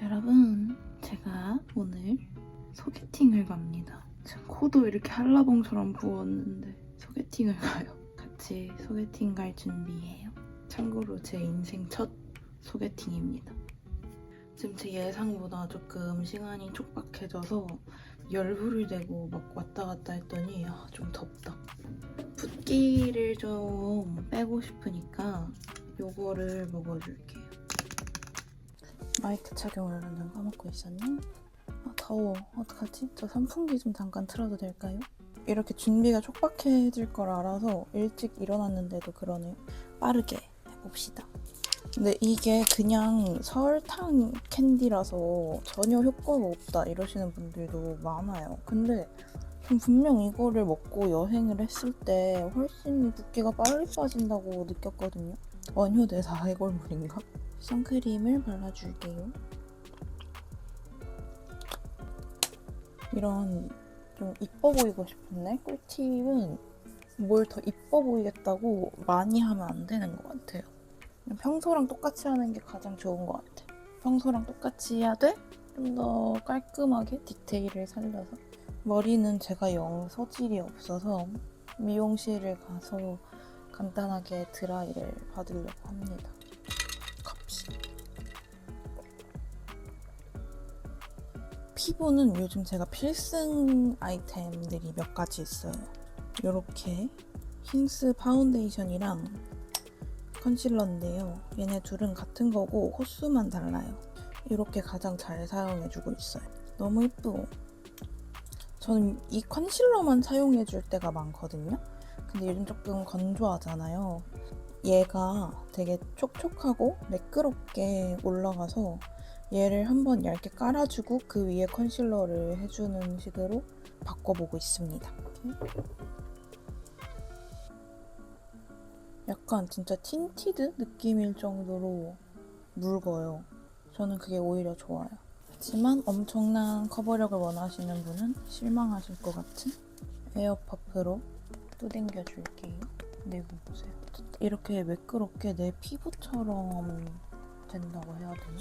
여러분, 제가 오늘 소개팅을 갑니다. 제가 코도 이렇게 한라봉처럼 부었는데 소개팅을 가요. 같이 소개팅 갈 준비해요. 참고로 제 인생 첫 소개팅입니다. 지금 제 예상보다 조금 시간이 촉박해져서 열불을 내고 막 왔다 갔다 했더니 좀 덥다. 붓기를 좀 빼고 싶으니까 요거를 먹어줄게요. 마이크 착용을 완전 까먹고 있었네. 더워. 어떡하지? 저 선풍기 좀 잠깐 틀어도 될까요? 이렇게 준비가 촉박해질 걸 알아서 일찍 일어났는데도 그러네요. 빠르게 해봅시다. 근데 이게 그냥 설탕 캔디라서 전혀 효과가 없다 이러시는 분들도 많아요. 근데 전 분명 이거를 먹고 여행을 했을 때 훨씬 붓기가 빨리 빠진다고 느꼈거든요. 원효대사 해골물인가? 선크림을 발라줄게요. 이런 좀 이뻐 보이고 싶은데 꿀팁은 뭘 더 이뻐 보이겠다고 많이 하면 안 되는 것 같아요. 평소랑 똑같이 하는 게 가장 좋은 것 같아요. 평소랑 똑같이 해야 돼? 좀 더 깔끔하게 디테일을 살려서. 머리는 제가 영 소질이 없어서 미용실을 가서 간단하게 드라이를 받으려고 합니다. 피부는 요즘 제가 필승 아이템들이 몇 가지 있어요. 이렇게 힌스 파운데이션이랑 컨실러인데요. 얘네 둘은 같은 거고 호수만 달라요. 이렇게 가장 잘 사용해주고 있어요. 너무 예쁘고 저는 이 컨실러만 사용해줄 때가 많거든요. 근데 요즘 조금 건조하잖아요. 얘가 되게 촉촉하고 매끄럽게 올라가서 얘를 한번 얇게 깔아주고 그 위에 컨실러를 해주는 식으로 바꿔보고 있습니다. 약간 진짜 틴티드 느낌일 정도로 묽어요. 저는 그게 오히려 좋아요. 하지만 엄청난 커버력을 원하시는 분은 실망하실 것 같은 에어퍼프로 뚜댕겨줄게요. 근데 이거 보세요. 이렇게 매끄럽게 내 피부처럼 된다고 해야 되나?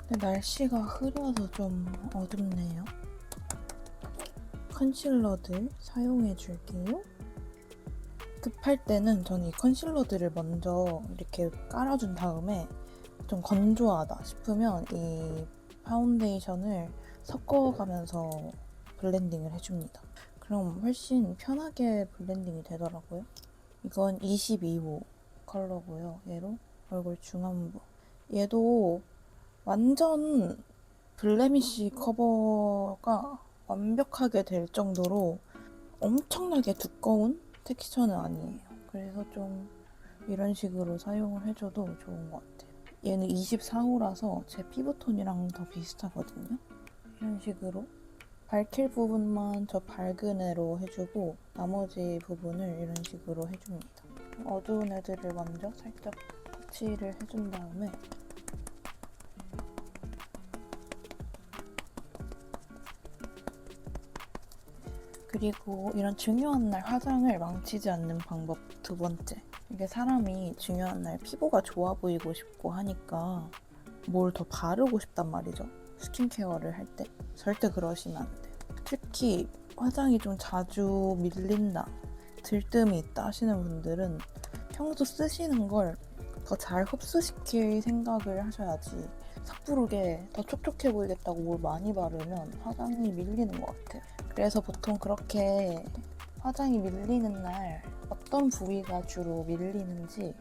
근데 날씨가 흐려서 좀 어둡네요. 컨실러들 사용해줄게요. 급할 때는 저는 이 컨실러들을 먼저 이렇게 깔아준 다음에 좀 건조하다 싶으면 이 파운데이션을 섞어가면서 블렌딩을 해줍니다. 그럼 훨씬 편하게 블렌딩이 되더라고요. 이건 22호 컬러고요. 얘로 얼굴 중안부. 얘도 완전 블레미쉬 커버가 완벽하게 될 정도로 엄청나게 두꺼운 텍스처는 아니에요. 그래서 좀 이런 식으로 사용을 해줘도 좋은 것 같아요. 얘는 24호라서 제 피부톤이랑 더 비슷하거든요. 이런 식으로 밝힐 부분만 저 밝은 애로 해주고 나머지 부분을 이런 식으로 해줍니다. 어두운 애들을 먼저 살짝 터치를 해준 다음에 그리고 이런 중요한 날 화장을 망치지 않는 방법 두 번째. 이게 사람이 중요한 날 피부가 좋아 보이고 싶고 하니까 뭘 더 바르고 싶단 말이죠. 스킨케어를 할 때. 절대 그러시면 안 돼요. 특히 화장이 좀 자주 밀린다, 들뜸이 있다 하시는 분들은 평소 쓰시는 걸 더 잘 흡수시킬 생각을 하셔야지 섣부르게 더 촉촉해 보이겠다고 뭘 많이 바르면 화장이 밀리는 것 같아요. 그래서 보통 그렇게 화장이 밀리는 날 어떤 부위가 주로 밀리는지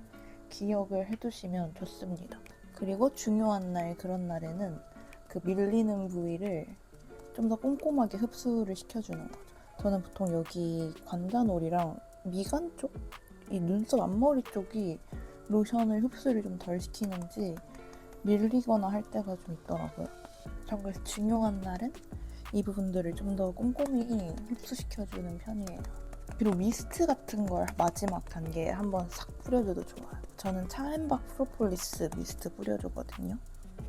기억을 해두시면 좋습니다. 그리고 중요한 날 그런 날에는 그 밀리는 부위를 좀 더 꼼꼼하게 흡수를 시켜주는 거죠. 저는 보통 여기 관자놀이랑 미간 쪽? 이 눈썹 앞머리 쪽이 로션을 흡수를 좀 덜 시키는지 밀리거나 할 때가 좀 있더라고요. 전 그래서 중요한 날은 이 부분들을 좀 더 꼼꼼히 흡수시켜주는 편이에요. 그리고 미스트 같은 걸 마지막 단계에 한번 싹 뿌려줘도 좋아요. 저는 차앤박 프로폴리스 미스트 뿌려주거든요.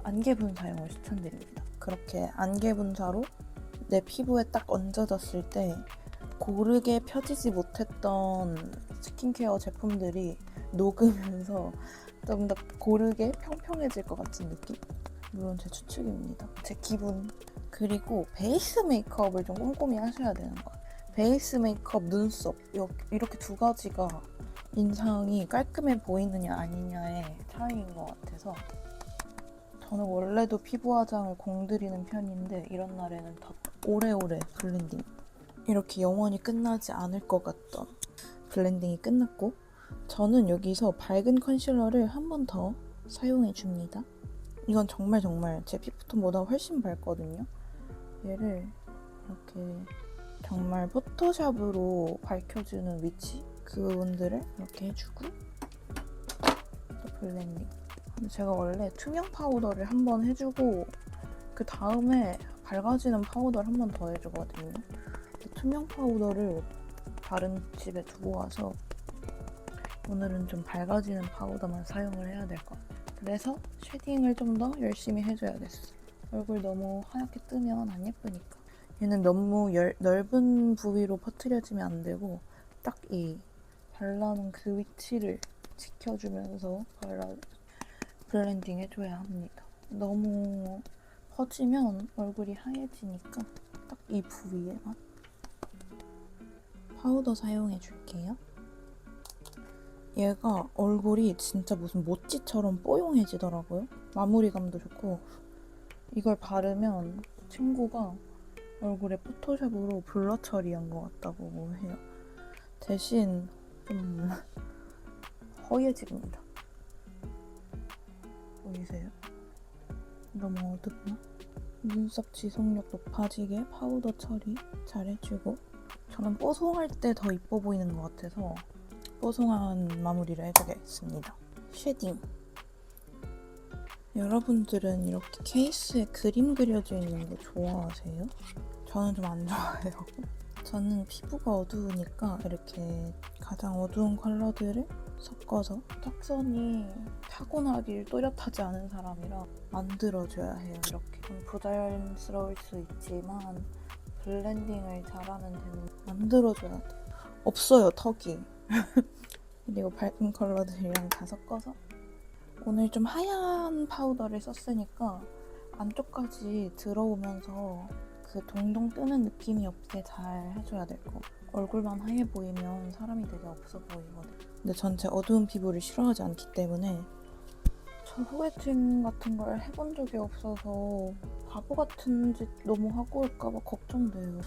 안개 분사용을 추천드립니다. 그렇게 안개 분사로 내 피부에 딱 얹어졌을 때 고르게 펴지지 못했던 스킨케어 제품들이 녹으면서 좀 더 고르게 평평해질 것 같은 느낌? 물론 제 추측입니다. 제 기분. 그리고 베이스 메이크업을 좀 꼼꼼히 하셔야 되는 것 같아요. 베이스 메이크업, 눈썹 이렇게 두 가지가 인상이 깔끔해 보이느냐 아니냐의 차이인 것 같아서 저는 원래도 피부 화장을 공들이는 편인데 이런 날에는 더 오래오래 블렌딩. 이렇게 영원히 끝나지 않을 것 같던 블렌딩이 끝났고 저는 여기서 밝은 컨실러를 한 번 더 사용해 줍니다. 이건 정말 제 피부톤보다 훨씬 밝거든요. 얘를 이렇게 정말 포토샵으로 밝혀주는 위치 그 부분들을 이렇게 해주고 또 블렌딩. 제가 원래 투명 파우더를 한 번 해주고 그 다음에 밝아지는 파우더를 한 번 더 해주거든요. 투명 파우더를 다른 집에 두고 와서 오늘은 좀 밝아지는 파우더만 사용을 해야 될 것 같아요. 그래서 쉐딩을 좀 더 열심히 해줘야겠어. 얼굴 너무 하얗게 뜨면 안 예쁘니까. 얘는 너무 넓은 부위로 퍼뜨려지면 안 되고 딱 이 발라놓은 그 위치를 지켜주면서 블렌딩 해줘야 합니다. 너무 퍼지면 얼굴이 하얘지니까 딱 이 부위에만 파우더 사용해 줄게요. 얘가 얼굴이 진짜 무슨 모찌처럼 뽀용해지더라고요. 마무리감도 좋고 이걸 바르면 친구가 얼굴에 포토샵으로 블러 처리한 것 같다고 해요. 대신 좀 허예집니다. 보이세요? 너무 어둡나? 눈썹 지속력 높아지게 파우더 처리 잘 해주고 저는 뽀송할 때 더 이뻐 보이는 것 같아서 뽀송한 마무리를 해주겠습니다. 쉐딩. 여러분들은 이렇게 케이스에 그림 그려져 있는 거 좋아하세요? 저는 좀 안 좋아해요. 저는 피부가 어두우니까 이렇게 가장 어두운 컬러들을 섞어서 턱선이 타고나길 또렷하지 않은 사람이라 만들어줘야 해요. 이렇게 좀 부자연스러울 수 있지만 블렌딩을 잘하는 데는 만들어줘야 돼요. 없어요, 턱이. 그리고 밝은 컬러들이랑 다 섞어서 오늘 좀 하얀 파우더를 썼으니까 안쪽까지 들어오면서 그 동동 뜨는 느낌이 없게 잘 해줘야 될 거. 얼굴만 하얘 보이면 사람이 되게 없어 보이거든. 근데 전체 어두운 피부를 싫어하지 않기 때문에 저 소개팅 같은 걸 해본 적이 없어서 바보 같은 짓 너무 하고 올까봐 걱정돼요.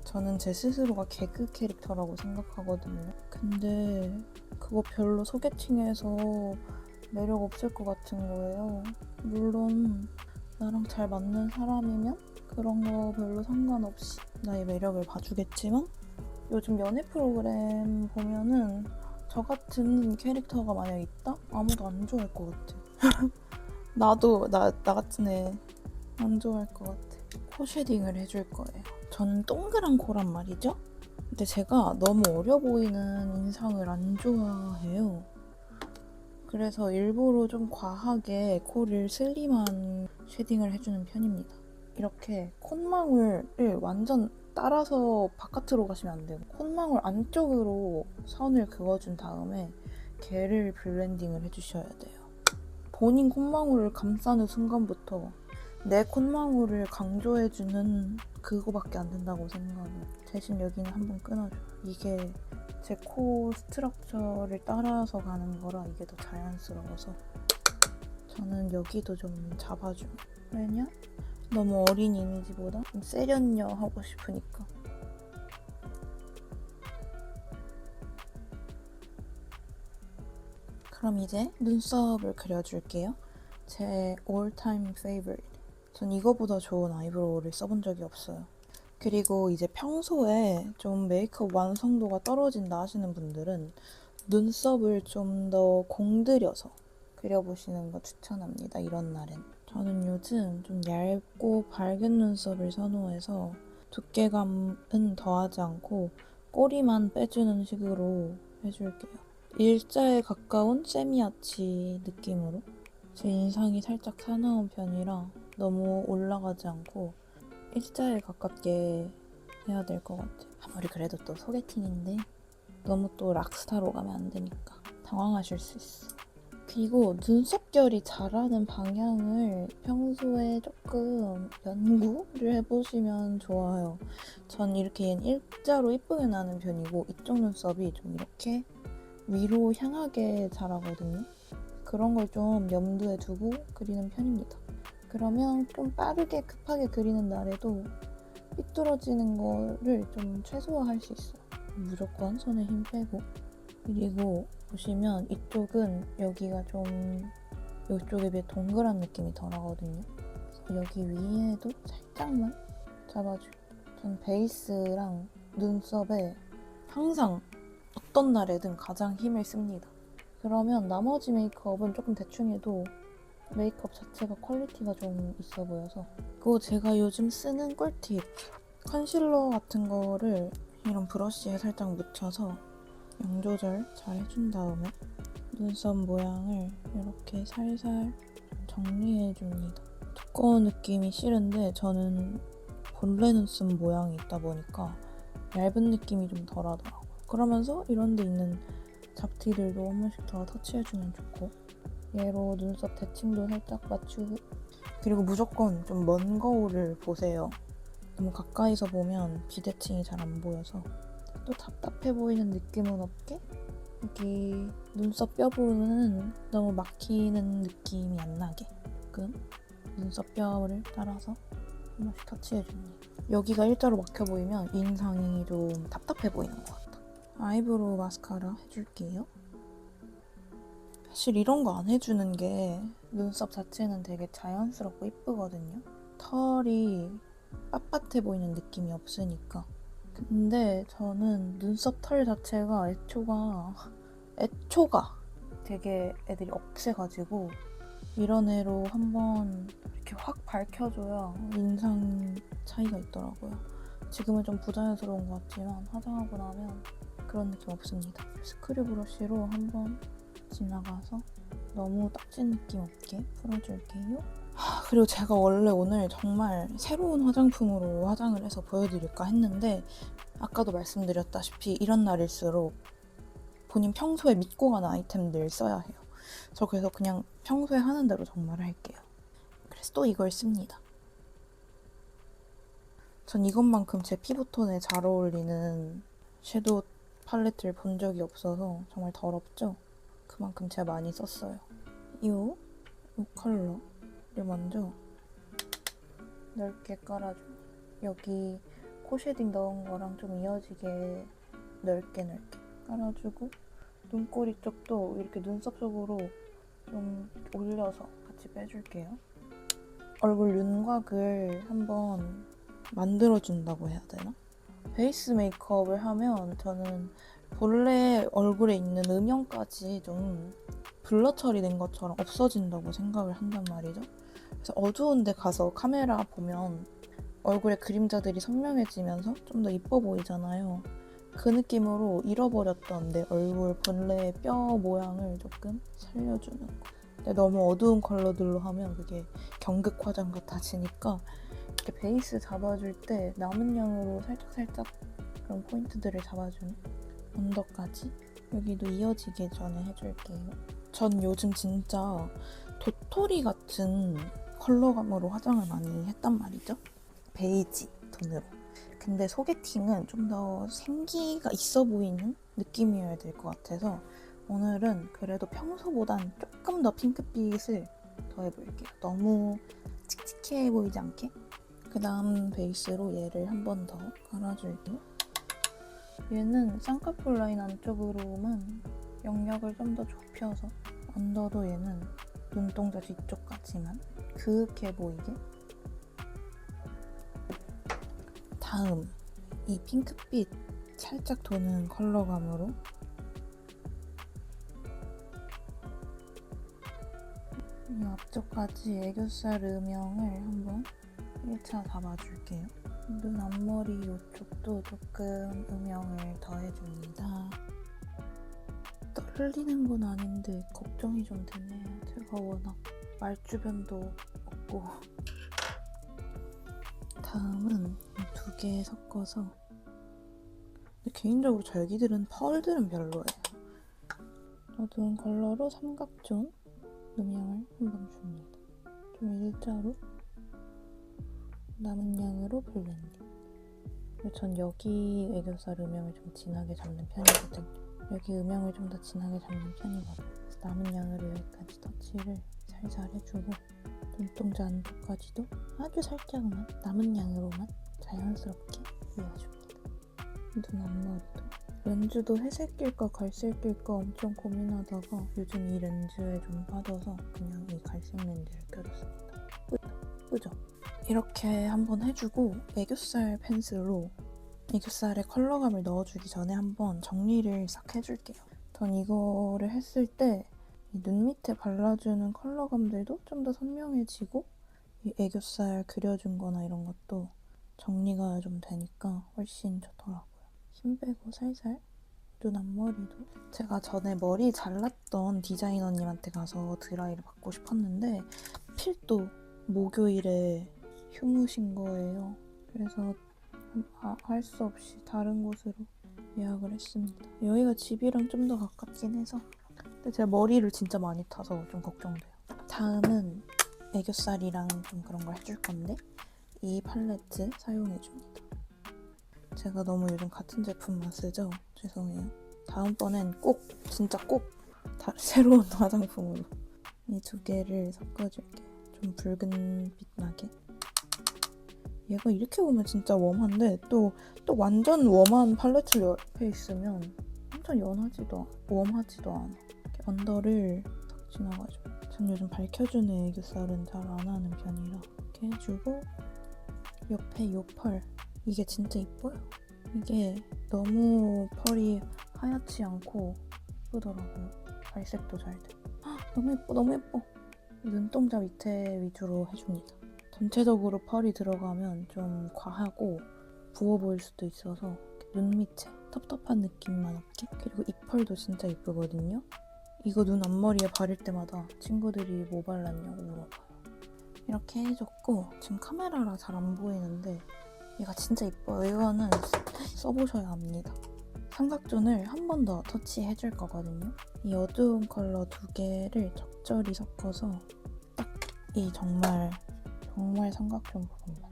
저는 제 스스로가 개그 캐릭터라고 생각하거든요. 근데 그거 별로 소개팅에서 매력 없을 것 같은 거예요. 물론 나랑 잘 맞는 사람이면 그런 거 별로 상관없이 나의 매력을 봐주겠지만 요즘 연애 프로그램 보면은 저 같은 캐릭터가 만약 있다? 아무도 안 좋아할 것 같아. 나 같은 애 안 좋아할 것 같아. 코 쉐딩을 해줄 거예요. 저는 동그란 코란 말이죠? 근데 제가 너무 어려 보이는 인상을 안 좋아해요. 그래서 일부러 좀 과하게 코를 슬림한 쉐딩을 해주는 편입니다. 이렇게 콧망울을 완전 따라서 바깥으로 가시면 안 돼요. 콧망울 안쪽으로 선을 그어준 다음에 걔를 블렌딩을 해주셔야 돼요. 본인 콧망울을 감싸는 순간부터 내 콧망울을 강조해주는 그거밖에 안 된다고 생각해요. 대신 여기는 한번 끊어줘요. 이게 제 코 스트럭처를 따라서 가는 거라 이게 더 자연스러워서 저는 여기도 좀 잡아줘요. 왜냐? 너무 어린 이미지보다 좀 세련녀 하고 싶으니까. 그럼 이제 눈썹을 그려줄게요. 제 all time favorite. 전 이거보다 좋은 아이브로우를 써본 적이 없어요. 그리고 이제 평소에 좀 메이크업 완성도가 떨어진다 하시는 분들은 눈썹을 좀 더 공들여서 그려보시는 거 추천합니다. 이런 날엔. 저는 요즘 좀 얇고 밝은 눈썹을 선호해서 두께감은 더하지 않고 꼬리만 빼주는 식으로 해줄게요. 일자에 가까운 세미아치 느낌으로. 제 인상이 살짝 사나운 편이라 너무 올라가지 않고 일자에 가깝게 해야 될 것 같아요. 아무리 그래도 또 소개팅인데 너무 또 락스타로 가면 안 되니까 당황하실 수 있어. 그리고 눈썹 결이 자라는 방향을 평소에 조금 연구를 해보시면 좋아요. 전 이렇게 일자로 이쁘게 나는 편이고 이쪽 눈썹이 좀 이렇게 위로 향하게 자라거든요. 그런 걸 좀 염두에 두고 그리는 편입니다. 그러면 좀 빠르게 급하게 그리는 날에도 삐뚤어지는 거를 좀 최소화할 수 있어요. 무조건 손에 힘 빼고. 그리고 보시면 이쪽은 여기가 좀 이쪽에 비해 동그란 느낌이 덜하거든요. 그래서 여기 위에도 살짝만 잡아줄게요. 전 베이스랑 눈썹에 항상 어떤 날에든 가장 힘을 씁니다. 그러면 나머지 메이크업은 조금 대충 해도 메이크업 자체가 퀄리티가 좀 있어 보여서. 그리고 제가 요즘 쓰는 꿀팁, 컨실러 같은 거를 이런 브러쉬에 살짝 묻혀서 양 조절 잘 해준 다음에 눈썹 모양을 이렇게 살살 정리해줍니다. 두꺼운 느낌이 싫은데 저는 본래 눈썹 모양이 있다 보니까 얇은 느낌이 좀 덜하더라고요. 그러면서 이런 데 있는 잡티들도 한 번씩 더 터치해주면 좋고, 얘로 눈썹 대칭도 살짝 맞추고. 그리고 무조건 좀 먼 거울을 보세요. 너무 가까이서 보면 비대칭이 잘 안 보여서. 또 답답해 보이는 느낌은 없게 여기 눈썹 뼈 부분은 너무 막히는 느낌이 안 나게 조금 눈썹 뼈를 따라서 한 번씩 터치해줍니다. 여기가 일자로 막혀 보이면 인상이 좀 답답해 보이는 것 같아. 아이브로우 마스카라 해줄게요. 사실 이런 거 안 해주는 게 눈썹 자체는 되게 자연스럽고 이쁘거든요. 털이 빳빳해 보이는 느낌이 없으니까. 근데 저는 눈썹 털 자체가 애초가 되게 애들이 억세가지고 이런 애로 한번 이렇게 확 밝혀줘야 인상 차이가 있더라고요. 지금은 좀 부자연스러운 것 같지만 화장하고 나면 그런 느낌 없습니다. 스크류 브러쉬로 한번 지나가서 너무 떡진 느낌 없게 풀어줄게요. 그리고 제가 원래 오늘 정말 새로운 화장품으로 화장을 해서 보여드릴까 했는데 아까도 말씀드렸다시피 이런 날일수록 본인 평소에 믿고 가는 아이템들 써야 해요. 저 그래서 그냥 평소에 하는 대로 정말 할게요. 그래서 또 이걸 씁니다. 전 이것만큼 제 피부톤에 잘 어울리는 섀도우 팔레트를 본 적이 없어서 정말 더럽죠? 그만큼 제가 많이 썼어요. 이 컬러를 먼저 넓게 깔아줍니다. 여기 코 쉐딩 넣은 거랑 좀 이어지게 넓게 깔아주고 눈꼬리 쪽도 이렇게 눈썹 쪽으로 좀 올려서 같이 빼줄게요. 얼굴 윤곽을 한번 만들어준다고 해야 되나? 베이스 메이크업을 하면 저는 본래 얼굴에 있는 음영까지 좀 블러 처리된 것처럼 없어진다고 생각을 한단 말이죠. 그래서 어두운 데 가서 카메라 보면 얼굴에 그림자들이 선명해지면서 좀 더 이뻐 보이잖아요. 그 느낌으로 잃어버렸던 내 얼굴 본래의 뼈 모양을 조금 살려주는 거. 근데 너무 어두운 컬러들로 하면 그게 경극 화장 같아지니까 이렇게 베이스 잡아줄 때 남은 양으로 살짝살짝 그런 포인트들을 잡아주는 언더까지 여기도 이어지게 전에 해줄게요. 전 요즘 진짜 도토리 같은 컬러감으로 화장을 많이 했단 말이죠. 베이지 톤으로. 근데 소개팅은 좀 더 생기가 있어 보이는 느낌이어야 될 것 같아서 오늘은 그래도 평소보단 조금 더 핑크빛을 더해볼게요. 너무 칙칙해 보이지 않게. 그 다음 베이스로 얘를 한 번 더 깔아줄게요. 얘는 쌍꺼풀 라인 안쪽으로만 영역을 좀 더 좁혀서 언더도 얘는 눈동자 뒤쪽까지만 그윽해 보이게. 다음 이 핑크빛 살짝 도는 컬러감으로 이 앞쪽까지 애교살 음영을 한번 1차 잡아줄게요. 눈 앞머리 이쪽도 조금 음영을 더해줍니다. 떨리는 건 아닌데 걱정이 좀 되네요. 제가 워낙 말주변도 없고. 다음은 이 두 개 섞어서 개인적으로 절기들은 펄들은 별로예요. 어두운 컬러로 삼각존 음영을 한번 줍니다. 좀 일자로 남은 양으로 블렌딩. 전 여기 애교살 음영을 좀 진하게 잡는 편이거든요. 여기 음영을 좀 더 진하게 잡는 편이거든요. 그래서 남은 양으로 여기까지 터치를 살살 해주고 눈동자 안쪽까지도 아주 살짝만 남은 양으로만 자연스럽게 그려줍니다. 눈 앞머리도 렌즈도 회색일까 갈색일까 엄청 고민하다가 요즘 이 렌즈에 좀 빠져서 그냥 이 갈색 렌즈를 껴줬습니다. 예쁘죠? 이렇게 한번 해주고 애교살 펜슬로 애교살에 컬러감을 넣어주기 전에 한번 정리를 싹 해줄게요. 전 이거를 했을 때 이 눈 밑에 발라주는 컬러감들도 좀 더 선명해지고 이 애교살 그려준 거나 이런 것도 정리가 좀 되니까 훨씬 좋더라고요. 힘 빼고 살살 눈 앞머리도 제가 전에 머리 잘랐던 디자이너님한테 가서 드라이를 받고 싶었는데 필도 목요일에 휴무신 거예요. 그래서 할 수 없이 다른 곳으로 예약을 했습니다. 여기가 집이랑 좀 더 가깝긴 해서 근데 제가 머리를 진짜 많이 타서 좀 걱정돼요. 다음은 애교살이랑 좀 그런 걸 해줄 건데 이 팔레트 사용해줍니다. 제가 너무 요즘 같은 제품만 쓰죠? 죄송해요. 다음번엔 꼭 진짜 꼭 새로운 화장품으로 이 두 개를 섞어줄게요. 좀 붉은 빛 나게. 얘가 이렇게 보면 진짜 웜한데 또 완전 웜한 팔레트 옆에 있으면 엄청 웜하지도 않아. 이렇게 언더를 탁 지나가지고. 전 요즘 밝혀주는 애교살은 잘 안 하는 편이라 이렇게 해주고 옆에 요 펄 이게 진짜 이뻐요. 이게 너무 펄이 하얗지 않고 예쁘더라고요. 발색도 잘 돼. 너무 예뻐 너무 예뻐. 눈동자 밑에 위주로 해줍니다. 전체적으로 펄이 들어가면 좀 과하고 부어 보일 수도 있어서 눈 밑에 텁텁한 느낌만 없게. 그리고 이 펄도 진짜 예쁘거든요. 이거 눈 앞머리에 바를 때마다 친구들이 뭐 발랐냐고 물어봐요. 이렇게 해줬고 지금 카메라라 잘 안 보이는데 얘가 진짜 예뻐요. 이거는 써보셔야 합니다. 삼각존을 한 번 더 터치해줄 거거든요. 이 어두운 컬러 두 개를 적절히 섞어서 딱 이 정말 삼각존 부분만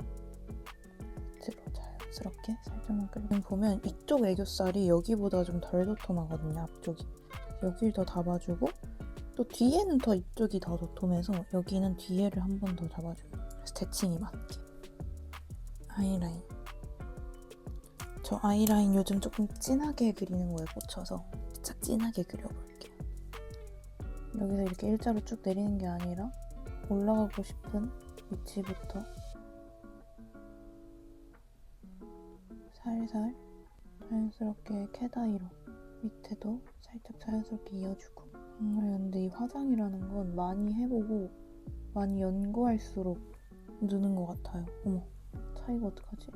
밑으로 자연스럽게 살짝만 끌고 보면 이쪽 애교살이 여기보다 좀 덜 도톰하거든요. 앞쪽이. 여길 더 잡아주고 또 뒤에는 더 이쪽이 더 도톰해서 여기는 뒤에를 한 번 더 잡아줍니다. 그래서 대칭이 맞게. 아이라인. 저 아이라인 요즘 조금 진하게 그리는 거에 꽂혀서 살짝 진하게 그려볼게요. 여기서 이렇게 일자로 쭉 내리는 게 아니라 올라가고 싶은 위치부터 살살 자연스럽게 캣아이로 밑에도 살짝 자연스럽게 이어주고. 정말 근데 이 화장이라는 건 많이 해보고 많이 연구할수록 느는 것 같아요. 어머, 차이가 어떡하지?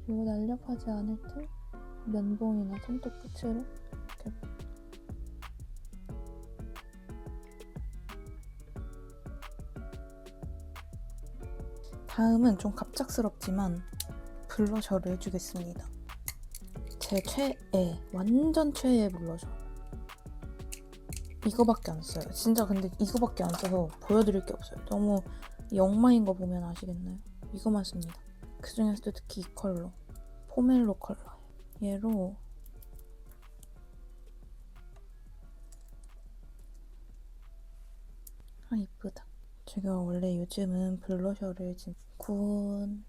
그리고 날렵하지 않을 때 면봉이나 손톱 끝으로 이렇게 다음은 좀 갑작스럽지만 블러셔를 해주겠습니다. 제 완전 최애 블러셔. 이거밖에 안 써요. 진짜 근데 이거밖에 안 써서 보여드릴 게 없어요. 너무 영마인 거 보면 아시겠나요? 이거만 씁니다. 그 중에서도 특히 이 컬러 포멜로 컬러예요. 얘로 이쁘다. 제가 원래 요즘은 블러셔를 지금 구운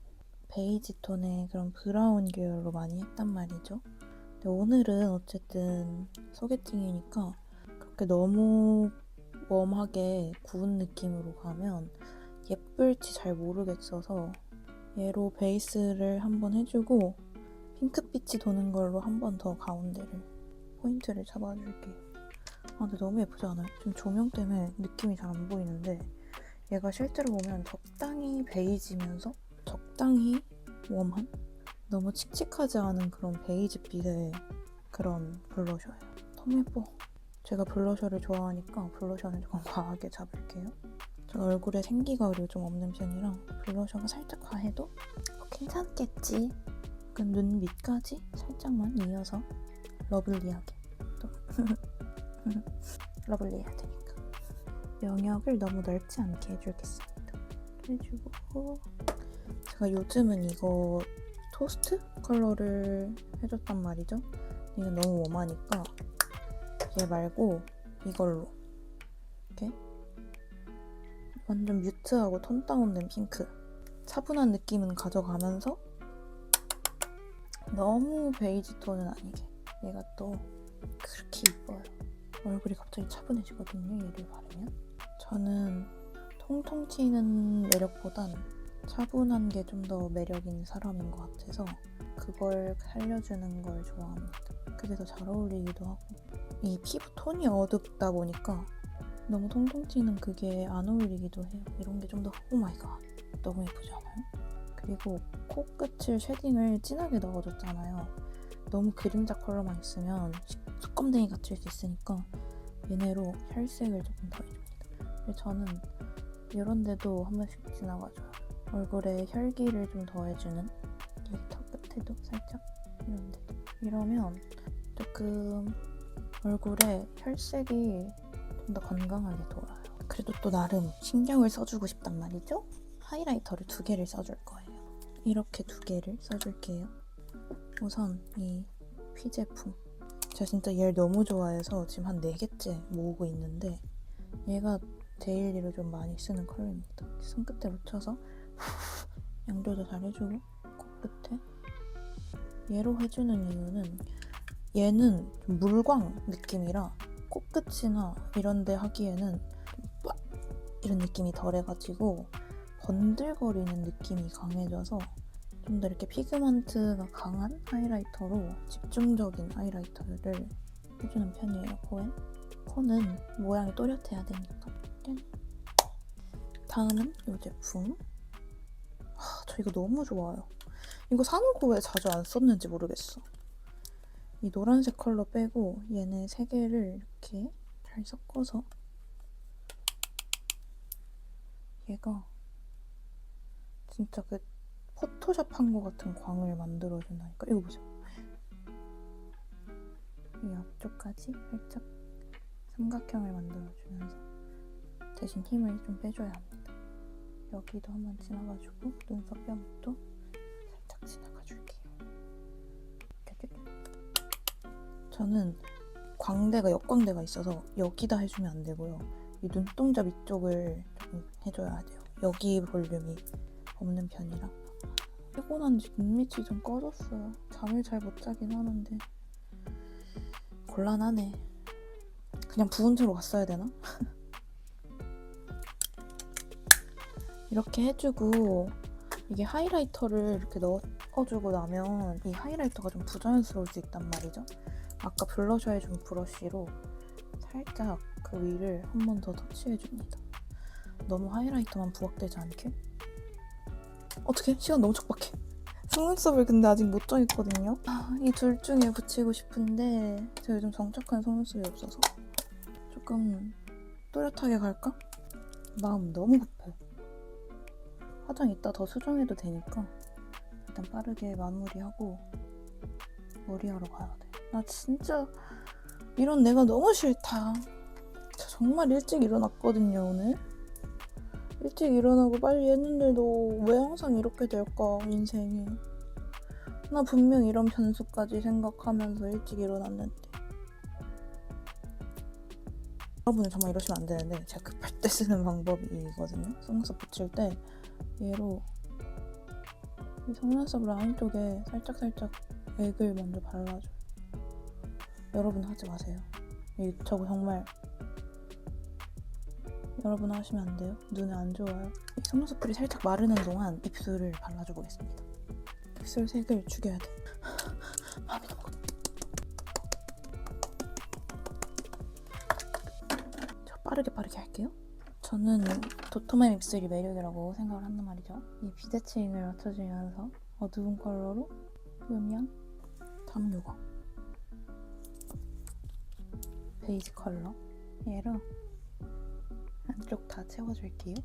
베이지 톤의 그런 브라운 계열로 많이 했단 말이죠. 근데 오늘은 어쨌든 소개팅이니까 그렇게 너무 웜하게 구운 느낌으로 가면 예쁠지 잘 모르겠어서 얘로 베이스를 한번 해주고 핑크빛이 도는 걸로 한 번 더 가운데를 포인트를 잡아줄게요. 근데 너무 예쁘지 않아요? 지금 조명 때문에 느낌이 잘 안 보이는데 얘가 실제로 보면 적당히 베이지면서 적당히 웜한? 너무 칙칙하지 않은 그런 베이지빛의 그런 블러셔예요. 너무 예뻐. 제가 블러셔를 좋아하니까 블러셔는 조금 과하게 잡을게요. 전 얼굴에 생기가 그리고 좀 없는 편이라 블러셔가 살짝 과해도 괜찮겠지 약간 눈 밑까지 살짝만 이어서 러블리하게 또 러블리해야 되니까 영역을 너무 넓지 않게 해주겠습니다. 해주고 제가 요즘은 이거 토스트 컬러를 해줬단 말이죠. 이건 너무 웜하니까 얘 말고 이걸로 이렇게 완전 뮤트하고 톤 다운된 핑크 차분한 느낌은 가져가면서 너무 베이지 톤은 아니게 얘가 또 그렇게 이뻐요. 얼굴이 갑자기 차분해지거든요, 얘를 바르면. 저는 통통 튀는 매력보단 차분한 게 좀 더 매력 있는 사람인 것 같아서 그걸 살려주는 걸 좋아합니다. 그게 더 잘 어울리기도 하고 이 피부 톤이 어둡다 보니까 너무 통통 튀는 그게 안 어울리기도 해요. 이런 게 좀 더 오마이갓 너무 예쁘지 않아요? 그리고 코끝을 쉐딩을 진하게 넣어줬잖아요. 너무 그림자 컬러만 있으면 수검댕이 같을 수 있으니까 얘네로 혈색을 조금 더 해줍니다. 그래서 저는 이런 데도 한 번씩 지나가줘요. 얼굴에 혈기를 좀 더해주는 여기 턱 끝에도 살짝 이런 데도. 이러면 조금 얼굴에 혈색이 좀 더 건강하게 돌아요. 그래도 또 나름 신경을 써주고 싶단 말이죠. 하이라이터를 2개를 써줄 거예요. 이렇게 2개를 써줄게요. 우선 이 P제품 제가 진짜 얘를 너무 좋아해서 지금 한 4개째 모으고 있는데 얘가 데일리로 좀 많이 쓰는 컬러입니다. 손끝에 묻혀서 양조도 잘 해주고 코끝에 얘로 해주는 이유는 얘는 좀 물광 느낌이라 코끝이나 이런 데 하기에는 빡! 이런 느낌이 덜해가지고 번들거리는 느낌이 강해져서 좀 더 이렇게 피그먼트가 강한 하이라이터로 집중적인 하이라이터를 해주는 편이에요. 코는 모양이 또렷해야 되니까. 짠. 다음은 이 제품. 저 이거 너무 좋아요. 이거 사놓고 왜 자주 안 썼는지 모르겠어. 이 노란색 컬러 빼고 얘네 3개를 이렇게 잘 섞어서 얘가 진짜 그 포토샵 한 것 같은 광을 만들어준다니까. 이거 보세요. 이 앞쪽까지 살짝 삼각형을 만들어주면서 대신 힘을 좀 빼줘야 합니다. 여기도 한번 지나가주고 눈썹 뼈부터 살짝 지나가줄게요. 저는 광대가 역광대가 있어서 여기다 해주면 안 되고요. 이 눈동자 위쪽을 좀 해줘야 돼요. 여기 볼륨이 없는 편이라. 피곤한 지 눈밑이 좀 꺼졌어요. 잠을 잘 못 자긴 하는데 곤란하네. 그냥 부은 채로 갔어야 되나? 이렇게 해주고 이게 하이라이터를 이렇게 넣어주고 나면 이 하이라이터가 좀 부자연스러울 수 있단 말이죠. 아까 블러셔 해준 브러쉬로 살짝 그 위를 한 번 더 터치해줍니다. 너무 하이라이터만 부각되지 않게. 어떡해? 시간 너무 촉박해. 속눈썹을 근데 아직 못 정했거든요. 이 둘 중에 붙이고 싶은데 제가 요즘 정착한 속눈썹이 없어서 조금 또렷하게 갈까? 마음 너무 급해. 화장 이따 더 수정해도 되니까 일단 빠르게 마무리하고 머리하러 가야 돼. 나 진짜 이런 내가 너무 싫다. 저 정말 일찍 일어났거든요, 오늘. 일찍 일어나고 빨리 했는데도 왜 항상 이렇게 될까, 인생이. 나 분명 이런 변수까지 생각하면서 일찍 일어났는데. 여러분은 정말 이러시면 안 되는데 제가 급할 때 쓰는 방법이거든요. 속눈썹 붙일 때 얘로 이 속눈썹 라인 쪽에 살짝살짝 액을 먼저 발라줘요. 여러분 하지 마세요. 저거 정말 여러분 하시면 안 돼요. 눈에 안 좋아요. 이 속눈썹 풀이 살짝 마르는 동안 입술을 발라줘 보겠습니다. 입술 색을 죽여야 돼. 마음이 너무 급해. 저 빠르게 할게요. 저는 도톰한 입술이 매력이라고 생각을 한단 말이죠. 이 비대칭을 맞춰주면서 어두운 컬러로 음영, 다음 요거 베이지 컬러 얘로 한쪽 다 채워줄게요.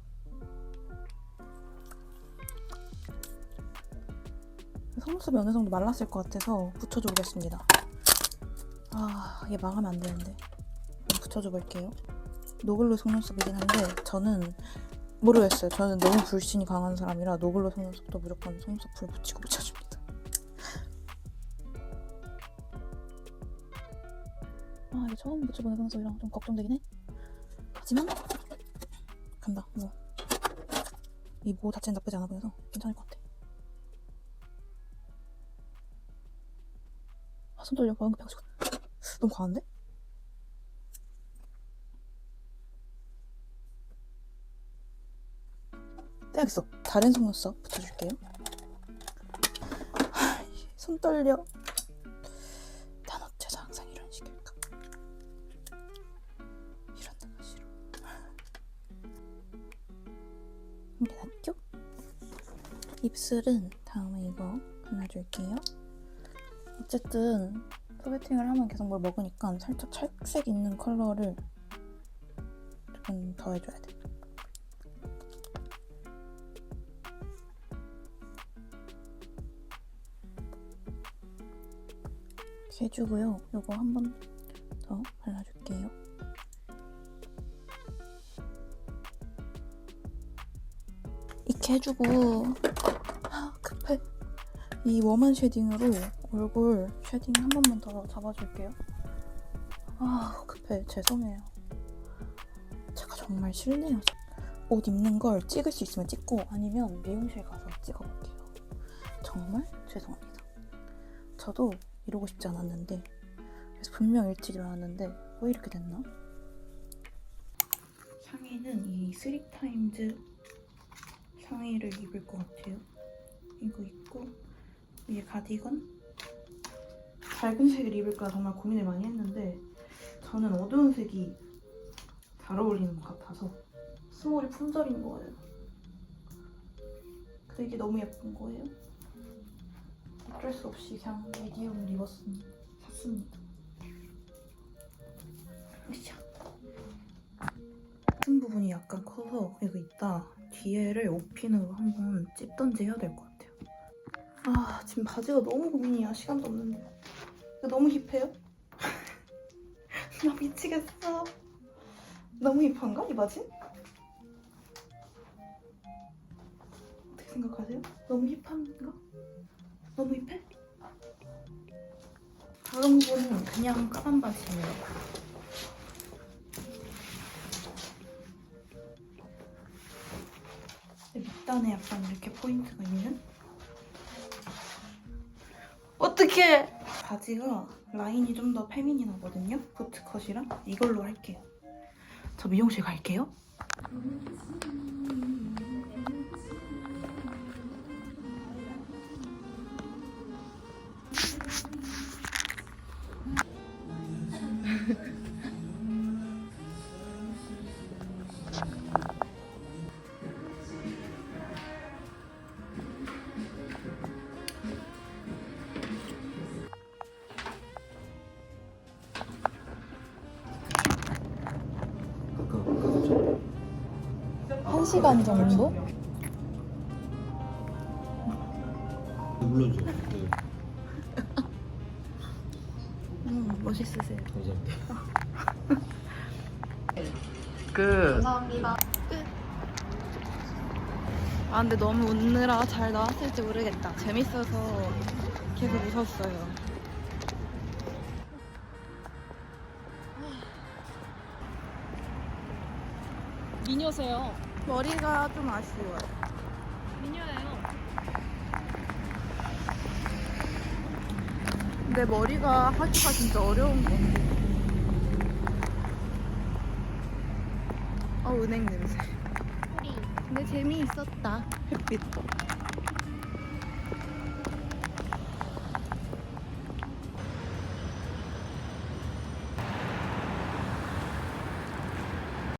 속눈썹이 어느 정도 말랐을 것 같아서 붙여줘 보겠습니다. 아, 이게 망하면 안 되는데. 붙여줘 볼게요. 노글로 속눈썹이긴 한데 저는 모르겠어요. 저는 너무 불신이 강한 사람이라 노글로 속눈썹도 무조건 속눈썹을 붙이고 붙여줍니다. 아, 이게 처음 붙여보는 속눈썹이랑 좀 걱정되긴 해. 하지만 간다. 이 모 자체는 나쁘지 않아 보여서 괜찮을 것 같아. 아, 손 떨려. 마음 급해가지고. 너무 과한데? 떼야겠어. 다른 속눈썹 붙여줄게요. 손 떨려. 난 어째서 항상 이런 식일까? 이런 데가 싫어. 이게 낫죠? 입술은 다음에 이거 발라줄게요. 어쨌든 소개팅을 하면 계속 뭘 먹으니까 살짝 찰색 있는 컬러를 조금 더 해줘야 돼. 이렇게 해주고요. 요거 한 번 더 발라줄게요. 이렇게 해주고 급해. 이 웜한 쉐딩으로 얼굴 쉐딩 한 번만 더 잡아줄게요. 아, 급해. 죄송해요. 제가 정말 싫네요. 옷 입는 걸 찍을 수 있으면 찍고 아니면 미용실 가서 찍어볼게요. 정말 죄송합니다. 저도 이러고 싶지 않았는데 그래서 분명 일찍 일어났는데 왜 이렇게 됐나? 상의는 이 스리타임즈 상의를 입을 것 같아요. 이거 입고 위에 가디건? 밝은 색을 입을까 정말 고민을 많이 했는데 저는 어두운 색이 잘 어울리는 것 같아서 스몰이 품절인 거예요. 근데 이게 너무 예쁜 거예요. 어쩔 수 없이 그냥 미디움을 입었습니다. 샀습니다. 으쌰. 같은 부분이 약간 커서 이거 이따 뒤에를 옷핀으로 한번 찝던지 해야 될 것 같아요. 아, 지금 바지가 너무 고민이야. 시간도 없는데. 이거 너무 힙해요? 나 미치겠어. 너무 힙한가? 이 바지? 어떻게 생각하세요? 너무 힙한가? 너무 힙해? 다른 부분은 그냥 까만 바지예요. 밑단에 약간 이렇게 포인트가 있는? 어떡해! 바지가 라인이 좀 더 페미닌하거든요? 부츠컷이랑 이걸로 할게요. 저 미용실 갈게요. 한 시간 정도? 눌러줘. 멋있으세요. 감사합니다. 감사합니다. 아, 근데 너무 웃느라 잘 나왔을지 모르겠다. 재밌어서 계속 웃었어요. 미녀세요. 머리가 좀 아쉬워요. 미녀예요. 근데 머리가 하기가 진짜 어려운 거 같아. 은행 냄새. 근데 재미있었다. 햇빛.